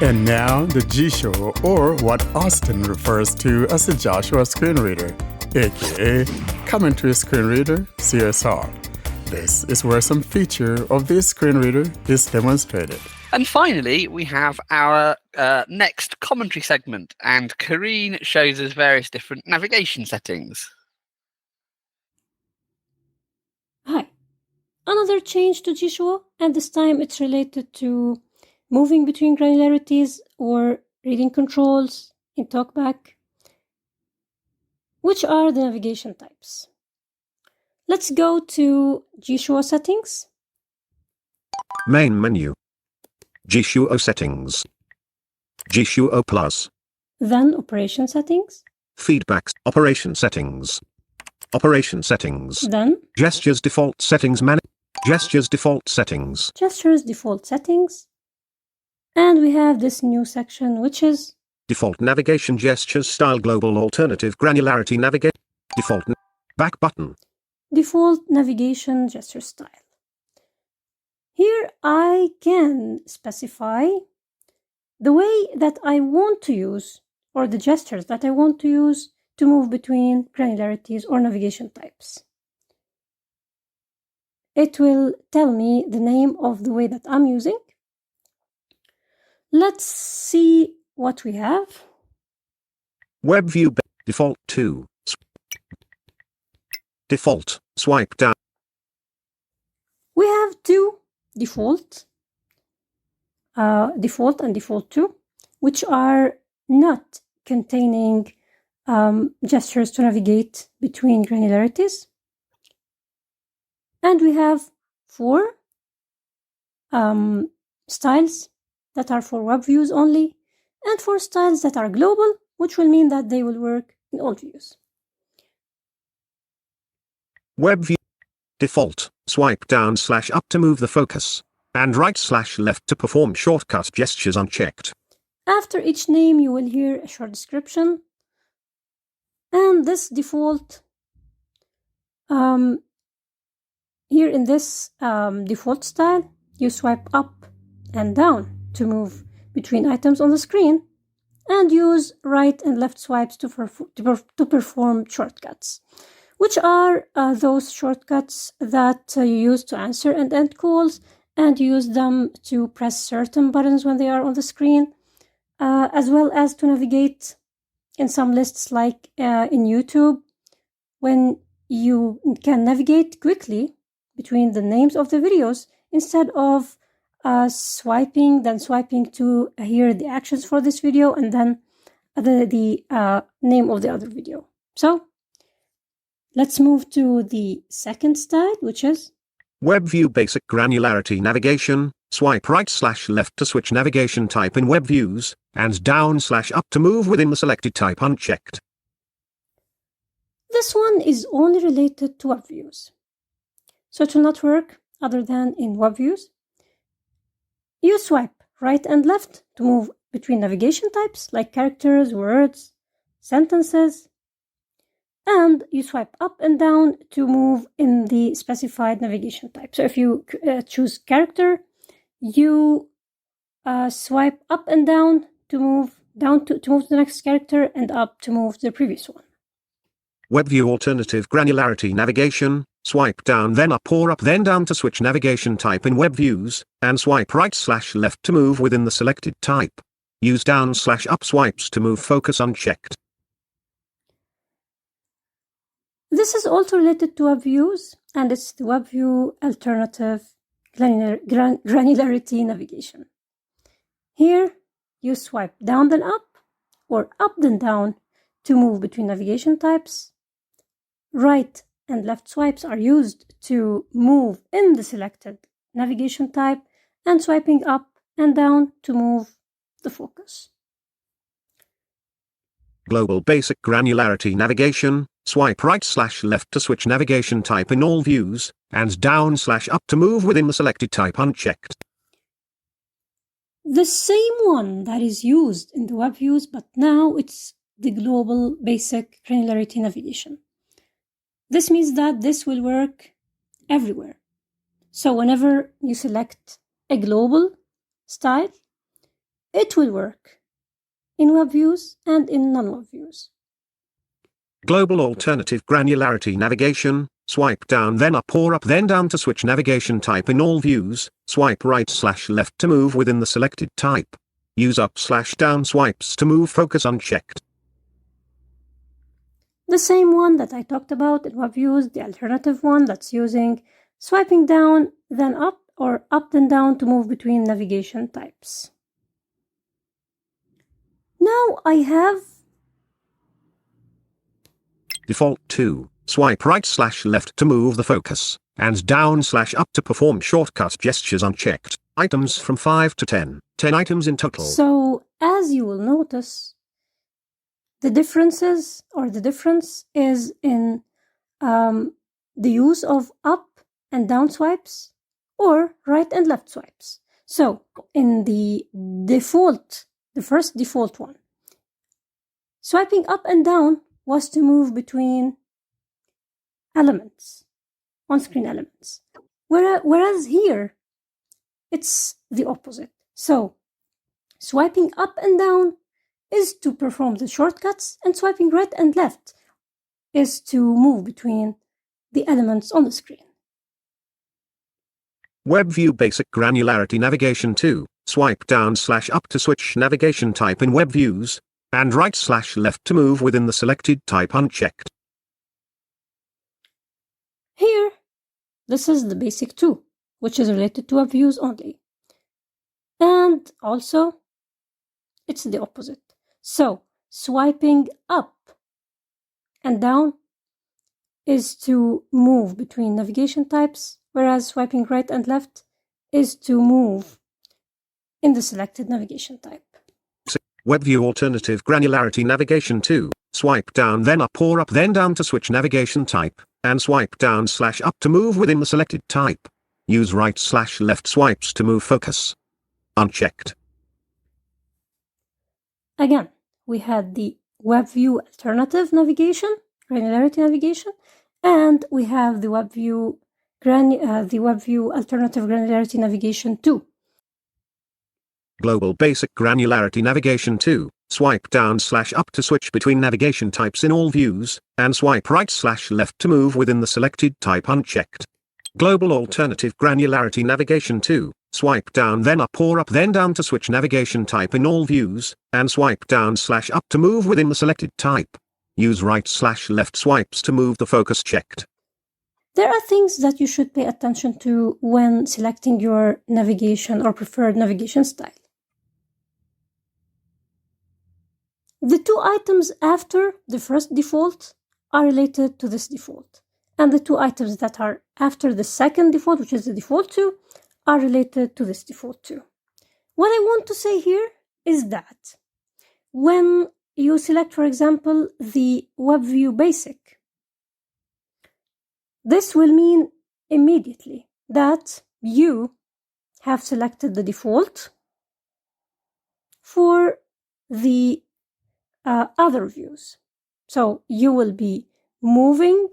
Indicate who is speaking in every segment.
Speaker 1: And now the Jieshuo, or what Austin refers to as the Joshua screen reader, aka commentary screen reader, CSR. This is where some feature of this screen reader is demonstrated.
Speaker 2: And finally, we have our next commentary segment, and Karene shows us various different navigation settings.
Speaker 3: Hi. Another change to Jieshuo, and this time it's related to moving between granularities or reading controls in TalkBack, which are the navigation types. Let's go to Jieshuo settings.
Speaker 4: Main menu. Jieshuo settings. Jieshuo plus.
Speaker 3: Then operation settings.
Speaker 4: Feedbacks. Operation settings. Operation settings.
Speaker 3: Then
Speaker 4: Gestures default settings. Gestures default settings.
Speaker 3: gestures default settings. And we have this new section, which is
Speaker 4: Default navigation gestures style global alternative granularity navigate. Default back button.
Speaker 3: default navigation gesture style. Here I can specify the way that I want to use, or the gestures that I want to use to move between granularities or navigation types. It will tell me the name of the way that I'm using. Let's see what we have.
Speaker 4: Web view default 2. Default swipe down.
Speaker 3: We have two default and default 2, which are not containing gestures to navigate between granularities. And we have 4 styles that are for web views only, and 4 styles that are global, which will mean that they will work in all views.
Speaker 4: Web view default swipe down / up to move the focus, and right / left to perform shortcut gestures unchecked.
Speaker 3: After each name, you will hear a short description. And this default, here in this default style, you swipe up and down to move between items on the screen, and use right and left swipes to perform shortcuts, which are those shortcuts that you use to answer and end calls, and use them to press certain buttons when they are on the screen, as well as to navigate in some lists like in YouTube, when you can navigate quickly between the names of the videos instead of swiping to hear the actions for this video and then the name of the other video. So let's move to the second style, which is
Speaker 4: Web view basic granularity navigation. Swipe right / left to switch navigation type in web views, and down / up to move within the selected type unchecked.
Speaker 3: This one is only related to web views, so it will not work other than in web views. You swipe right and left to move between navigation types like characters, words, sentences, and you swipe up and down to move in the specified navigation type. So if you choose character, you swipe up and down to move to move to the next character, and up to move to the previous one.
Speaker 4: Web view alternative granularity navigation. Swipe down then up, or up then down to switch navigation type in web views, and swipe right / left to move within the selected type. Use down / up swipes to move focus unchecked.
Speaker 3: This is also related to web views, and it's the web view alternative granularity navigation. Here, you swipe down then up, or up then down to move between navigation types. Right and left swipes are used to move in the selected navigation type, and swiping up and down to move the focus.
Speaker 4: Global basic granularity navigation. Swipe right / left to switch navigation type in all views, and down / up to move within the selected type unchecked.
Speaker 3: The same one that is used in the web views, but now it's the global basic granularity navigation. This means that this will work everywhere. So whenever you select a global style, it will work in web views and in non-web views.
Speaker 4: Global alternative granularity navigation, swipe down then up or up then down to switch navigation type in all views, swipe right/left to move within the selected type. Use up/down swipes to move focus unchecked.
Speaker 3: The same one that I talked about in web views, the alternative one that's using swiping down then up or up then down to move between navigation types. Now I have
Speaker 4: Default 2, swipe right/left to move the focus, and down/up to perform shortcut gestures unchecked. Items from 5 to 10, 10 items in total.
Speaker 3: So, as you will notice, the difference is in the use of up and down swipes or right and left swipes. So, in the first default one, swiping up and down was to move between elements, on-screen elements. Whereas here, it's the opposite. So, swiping up and down is to perform the shortcuts, and swiping right and left is to move between the elements on the screen.
Speaker 4: Web view basic granularity navigation 2, swipe down/up to switch navigation type in web views, and right/left to move within the selected type unchecked.
Speaker 3: Here, this is the basic 2, which is related to web views only. And also, it's the opposite. So, swiping up and down is to move between navigation types, whereas swiping right and left is to move in the selected navigation type.
Speaker 4: WebView alternative granularity navigation 2, swipe down then up or up then down to switch navigation type, and swipe down/up to move within the selected type. Use right/left swipes to move focus. Unchecked.
Speaker 3: Again, we had the WebView alternative navigation, granularity navigation, and we have the WebView alternative granularity navigation 2.
Speaker 4: Global basic granularity navigation 2, swipe down/up to switch between navigation types in all views, and swipe right/left to move within the selected type unchecked. Global alternative granularity navigation 2, swipe down then up or up then down to switch navigation type in all views, and swipe down/up to move within the selected type. Use right/left swipes to move the focus checked.
Speaker 3: There are things that you should pay attention to when selecting your navigation or preferred navigation style. The 2 items after the first default are related to this default, and the 2 items that are after the second default, which is the default 2, are related to this default 2. What I want to say here is that when you select, for example, the WebView Basic, this will mean immediately that you have selected the default for the other views. So you will be moving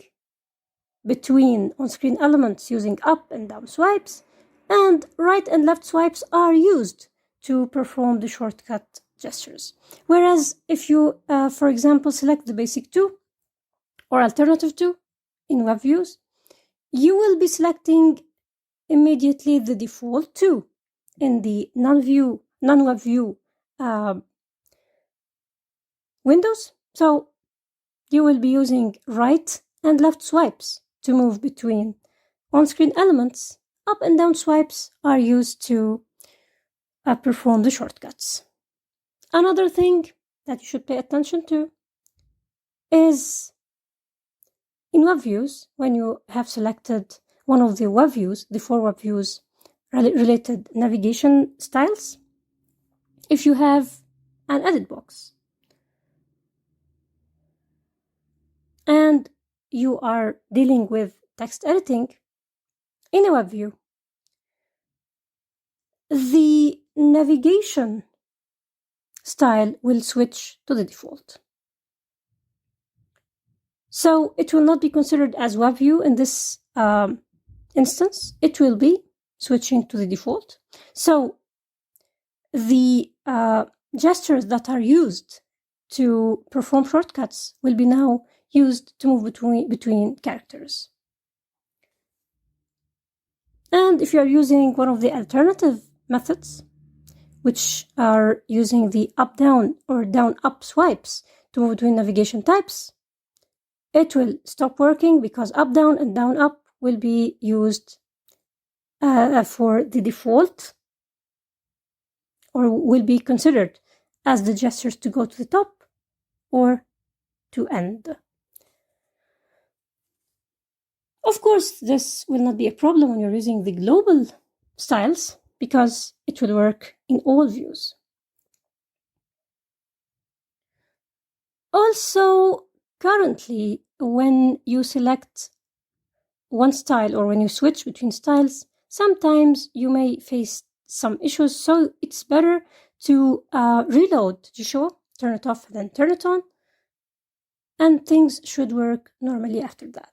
Speaker 3: between on-screen elements using up and down swipes, and right and left swipes are used to perform the shortcut gestures. Whereas if you, for example, select the basic 2 or alternative 2 in web views, you will be selecting immediately the default 2 in the non-web view windows. So you will be using right and left swipes to move between on-screen elements. Up and down swipes are used to perform the shortcuts. Another thing that you should pay attention to is in web views, when you have selected one of the web views, the 4 web views related navigation styles, if you have an edit box and you are dealing with text editing in a web view, the navigation style will switch to the default. So it will not be considered as web view in this instance. It will be switching to the default. So the gestures that are used to perform shortcuts will be now used to move between characters. And if you are using one of the alternative methods, which are using the up-down or down-up swipes to move between navigation types, it will stop working because up-down and down-up will be used for the default, or will be considered as the gestures to go to the top or to end. Of course, this will not be a problem when you're using the global styles because it will work in all views. Also, currently, when you select one style or when you switch between styles, sometimes you may face some issues, so it's better to reload Jieshuo, turn it off, then turn it on, and things should work normally after that.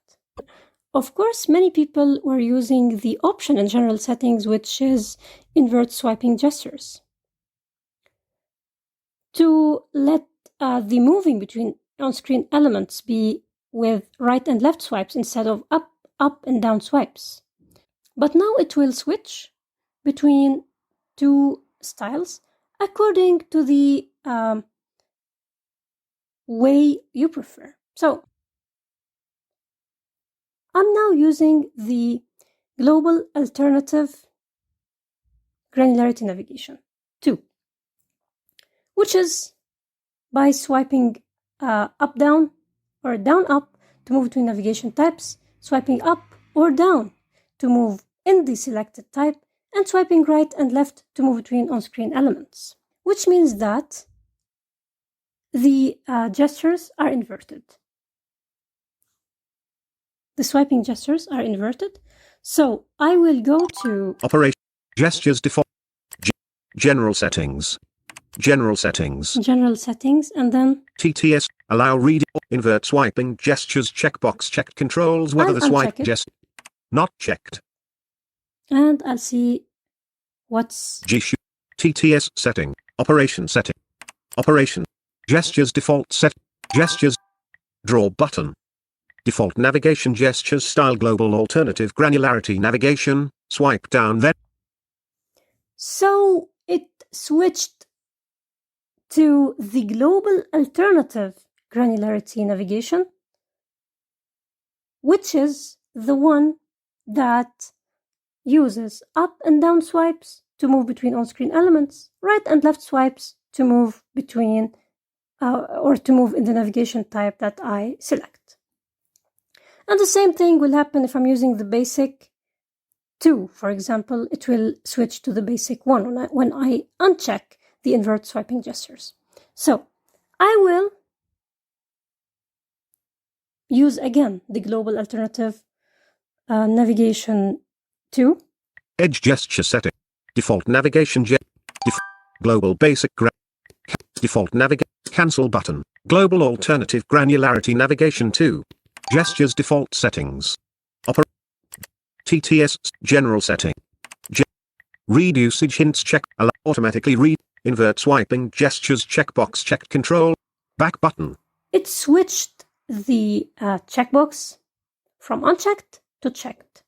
Speaker 3: Of course, many people were using the option in general settings, which is invert swiping gestures, to let the moving between on-screen elements be with right and left swipes instead of up and down swipes. But now it will switch between two styles according to the way you prefer. So I'm now using the Global Alternative Granularity Navigation 2, which is by swiping up-down or down-up to move between navigation types, swiping up or down to move in the selected type, and swiping right and left to move between on-screen elements, which means that the gestures are inverted. The swiping gestures are inverted. So I will go to
Speaker 4: Operation Gestures Default General Settings. General Settings.
Speaker 3: General Settings, and then
Speaker 4: TTS Allow reading invert swiping gestures checkbox checked controls whether the swipe gesture not checked.
Speaker 3: And I'll see what's
Speaker 4: Jieshuo TTS setting. Operation setting. Operation gestures default set. Gestures draw button. Default navigation gestures style global alternative granularity navigation, swipe down then.
Speaker 3: So it switched to the global alternative granularity navigation, which is the one that uses up and down swipes to move between on-screen elements, right and left swipes to move between or to move in the navigation type that I select. And the same thing will happen if I'm using the basic 2, for example. It will switch to the basic 1 when I uncheck the invert swiping gestures. So I will use again the global alternative navigation 2.
Speaker 4: Edge gesture setting. Default navigation global basic default navigation cancel button. Global alternative granularity navigation 2. Gestures default settings. TTS general setting. Read usage hints check. Allow automatically read. Invert swiping gestures checkbox checked control. Back button.
Speaker 3: It switched the checkbox from unchecked to checked.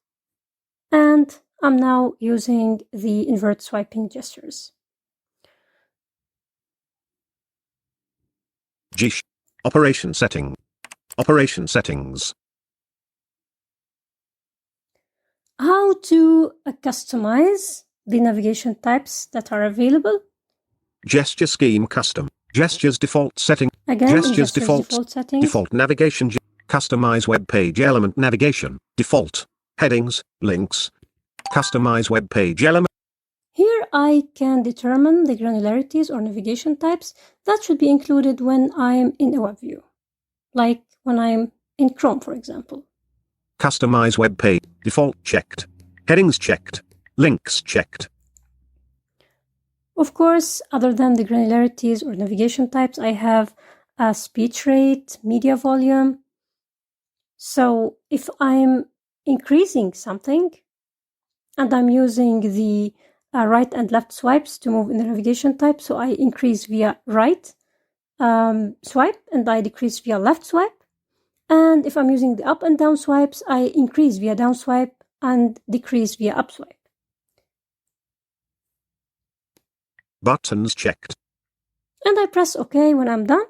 Speaker 3: And I'm now using the invert swiping gestures.
Speaker 4: Jieshuo operation setting. Operation settings.
Speaker 3: How to customize the navigation types that are available?
Speaker 4: Gesture scheme custom. Gestures default setting.
Speaker 3: Again,
Speaker 4: Gestures default
Speaker 3: settings.
Speaker 4: Default navigation. Customize web page element navigation. Default. Headings, links. Customize web page element.
Speaker 3: Here I can determine the granularities or navigation types that should be included when I'm in a web view, like when I'm in Chrome, for example.
Speaker 4: Customize web page. Default checked. Headings checked. Links checked.
Speaker 3: Of course, other than the granularities or navigation types, I have a speech rate, media volume. So if I'm increasing something and I'm using the right and left swipes to move in the navigation type. So I increase via right swipe and I decrease via left swipe. And if I'm using the up and down swipes, I increase via down swipe and decrease via up swipe.
Speaker 4: Buttons checked.
Speaker 3: And I press OK when I'm done.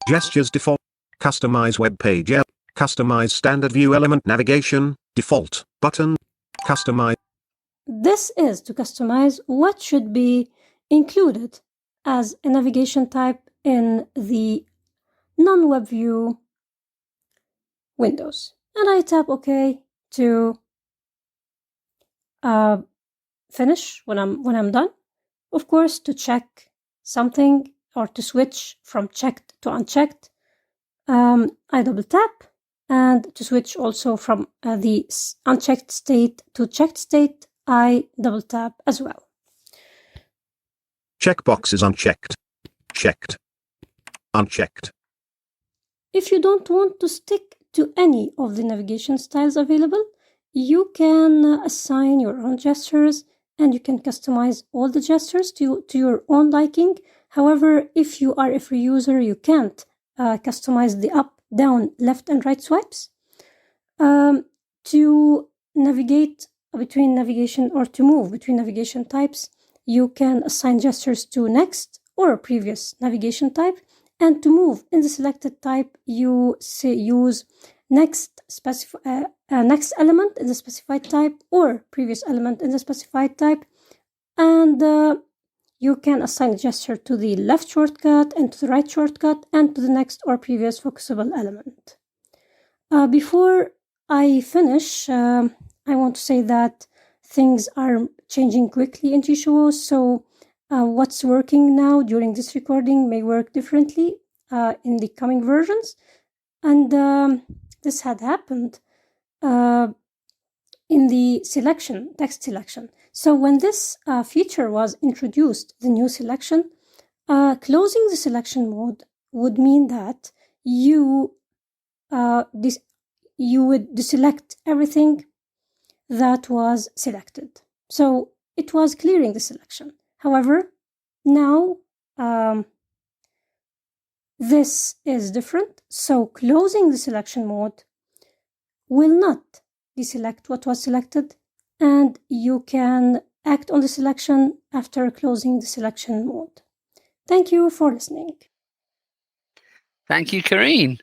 Speaker 4: Gestures default. Customize web page. Customize standard view element navigation, default, button. Customize.
Speaker 3: This is to customize what should be included as a navigation type in the non-web view windows. And I tap OK to finish when I'm done. Of course, to check something or to switch from checked to unchecked, I double tap, and to switch also from the unchecked state to checked state, I double tap as well.
Speaker 4: Checkbox is unchecked. Checked. Unchecked.
Speaker 3: If you don't want to stick to any of the navigation styles available, you can assign your own gestures and you can customize all the gestures to your own liking. However, if you are a free user, you can't customize the up, down, left, and right swipes. To navigate between navigation or to move between navigation types, you can assign gestures to next or previous navigation type. And to move in the selected type, you use next next element in the specified type or previous element in the specified type. And you can assign a gesture to the left shortcut and to the right shortcut and to the next or previous focusable element. Before I finish, I want to say that things are changing quickly in Jieshuo, so what's working now during this recording may work differently in the coming versions. And this had happened in the selection, text selection. So when this feature was introduced, the new selection, closing the selection mode would mean that you would deselect everything that was selected. So it was clearing the selection. However, now this is different. So closing the selection mode will not deselect what was selected, and you can act on the selection after closing the selection mode. Thank you for listening.
Speaker 2: Thank you, Karene.